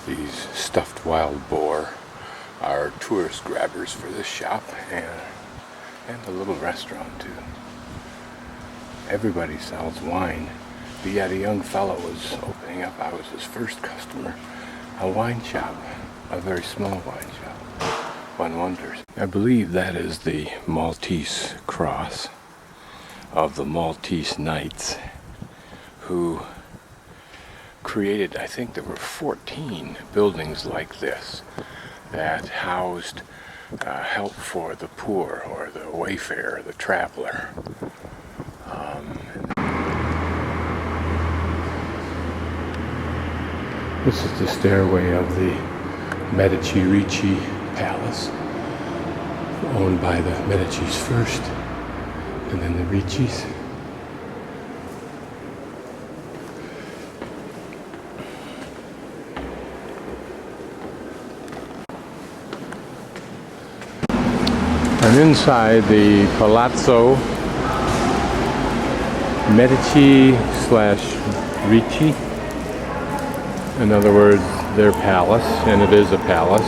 These stuffed wild boar are tourist grabbers for this shop and a little restaurant too. Everybody sells wine, but yet a young fellow was opening up. I was his first customer. A wine shop, a very small wine shop. One wonders. I believe that is the Maltese cross of the Maltese Knights, who created, I think there were 14 buildings like this that housed help for the poor or the wayfarer, the traveler. This is the stairway of the Medici Ricci Palace, owned by the Medicis first, and then the Riccis. And inside the Palazzo Medici/Ricci, in other words, their palace, and it is a palace.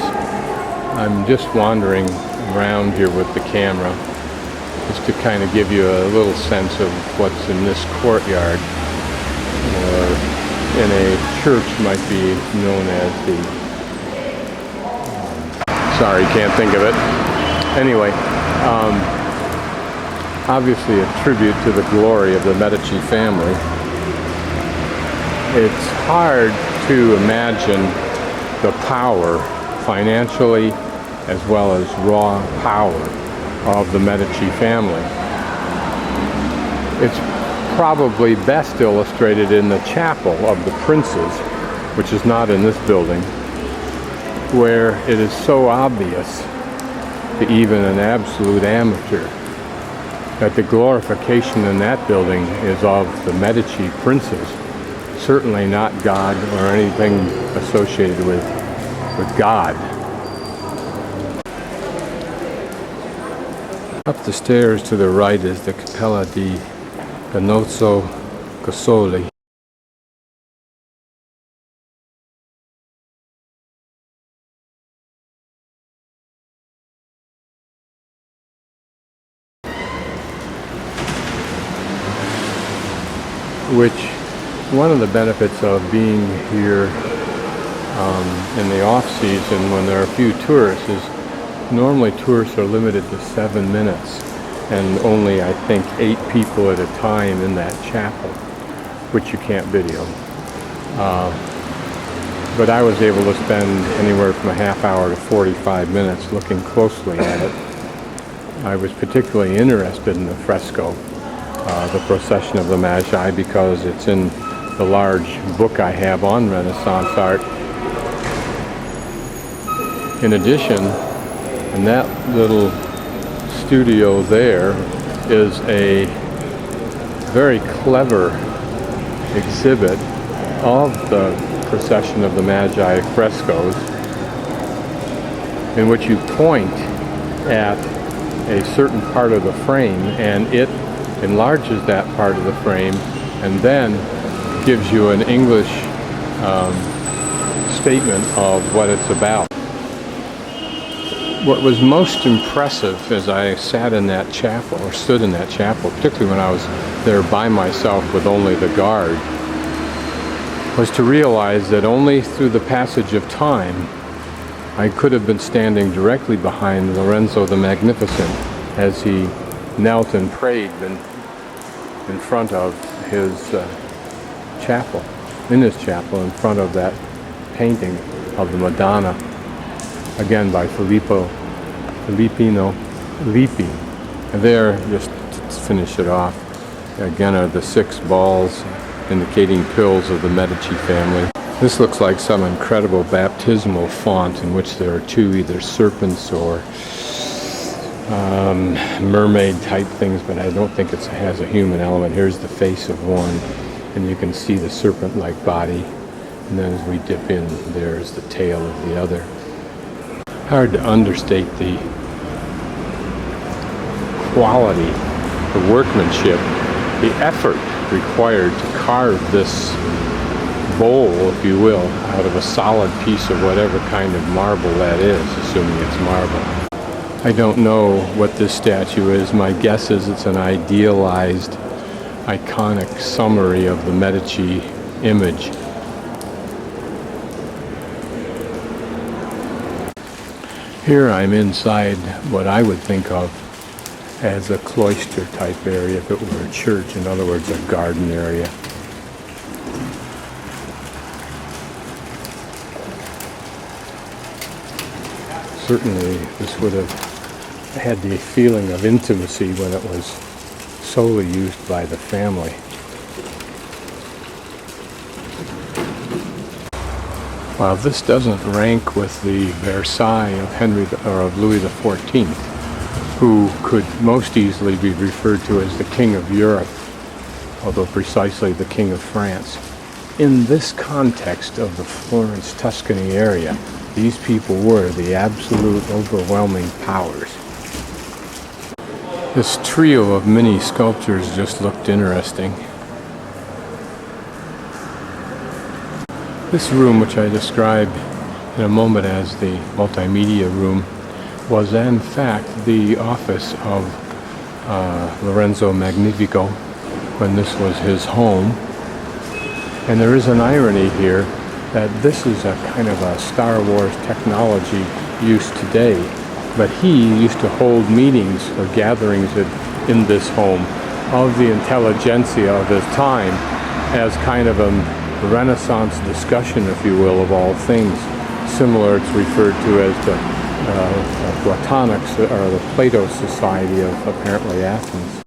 I'm just wandering around here with the camera just to kind of give you a little sense of what's in this courtyard, or in a church might be known as the sorry, can't think of it. Anyway, obviously a tribute to the glory of the Medici family. It's hard to imagine the power, financially as well as raw power, of the Medici family. It's probably best illustrated in the chapel of the princes, which is not in this building, where it is so obvious to even an absolute amateur that the glorification in that building is of the Medici princes, certainly not God or anything associated with God. Up the stairs to the right is the Cappella di Benozzo Gossoli. Which, one of the benefits of being here in the off-season when there are few tourists is normally tourists are limited to 7 minutes and only, I think, 8 people at a time in that chapel, which you can't video. But I was able to spend anywhere from a half hour to 45 minutes looking closely at it. I was particularly interested in the fresco, the Procession of the Magi, because it's in the large book I have on Renaissance art. In addition, in that little studio there is a very clever exhibit of the Procession of the Magi frescoes, in which you point at a certain part of the frame and it enlarges that part of the frame and then gives you an English statement of what it's about. What was most impressive as I sat in that chapel, or stood in that chapel, particularly when I was there by myself with only the guard, was to realize that only through the passage of time I could have been standing directly behind Lorenzo the Magnificent as he knelt and prayed in front of his chapel, in his chapel, in front of that painting of the Madonna, again by Filippo Lippi. And there, just to finish it off, again are the 6 balls indicating pills of the Medici family. This looks like some incredible baptismal font in which there are 2 either serpents or mermaid type things, but I don't think it has a human element. Here's the face of one, and you can see the serpent-like body, and then as we dip in, there's the tail of the other. Hard to understate the quality, the workmanship, the effort required to carve this bowl, if you will, out of a solid piece of whatever kind of marble that is, assuming it's marble. I don't know what this statue is. My guess is it's an idealized, iconic summary of the Medici image. Here I'm inside what I would think of as a cloister type area if it were a church, in other words, a garden area. Certainly this would have had the feeling of intimacy when it was solely used by the family. While this doesn't rank with the Versailles of Louis XIV, who could most easily be referred to as the King of Europe, although precisely the King of France, in this context of the Florence, Tuscany area, these people were the absolute overwhelming powers. This trio of mini sculptures just looked interesting. This room, which I described in a moment as the multimedia room, was in fact the office of Lorenzo Magnifico when this was his home. And there is an irony here that this is a kind of a Star Wars technology used today, but he used to hold meetings or gatherings in this home of the intelligentsia of his time as kind of a Renaissance discussion, if you will, of all things. Similar, it's referred to as the Platonics, or the Plato Society of apparently Athens.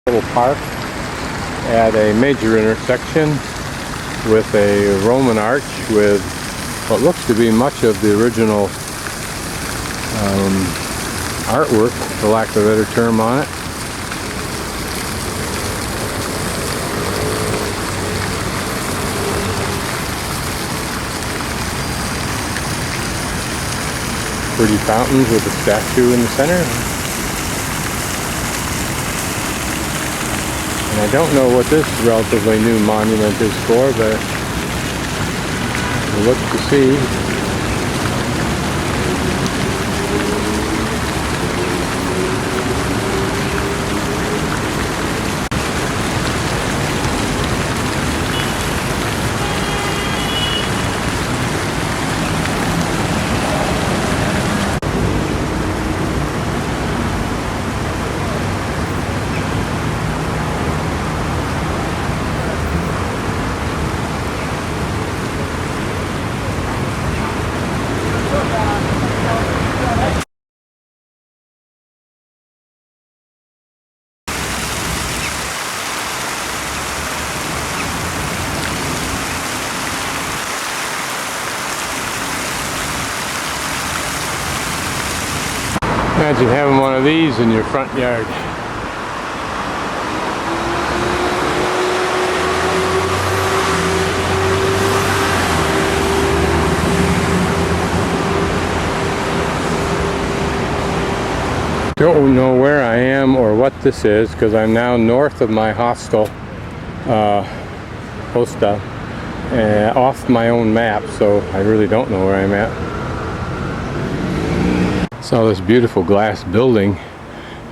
Little park at a major intersection with a Roman arch with what looks to be much of the original artwork, for lack of a better term, on it. Pretty fountains with a statue in the center. And I don't know what this relatively new monument is for, but we'll look to see. Imagine having one of these in your front yard. Don't know where I am or what this is because I'm now north of my hostel, hostel, off my own map, so I really don't know where I'm at. Saw this beautiful glass building.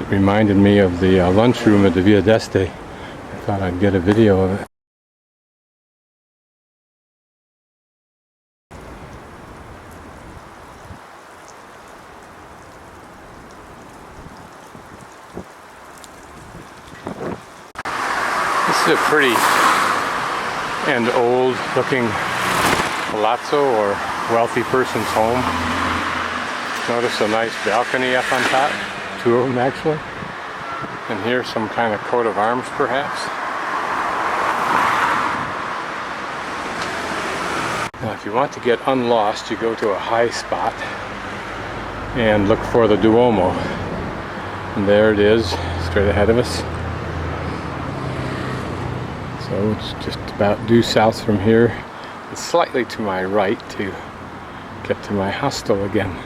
It reminded me of the lunchroom at the Via d'Este. I thought I'd get a video of it. This is a pretty and old looking palazzo or wealthy person's home. Notice a nice balcony up on top, two of them actually. And here's some kind of coat of arms perhaps. Now if you want to get unlost, you go to a high spot and look for the Duomo. And there it is, straight ahead of us. So it's just about due south from here. It's slightly to my right to get to my hostel again.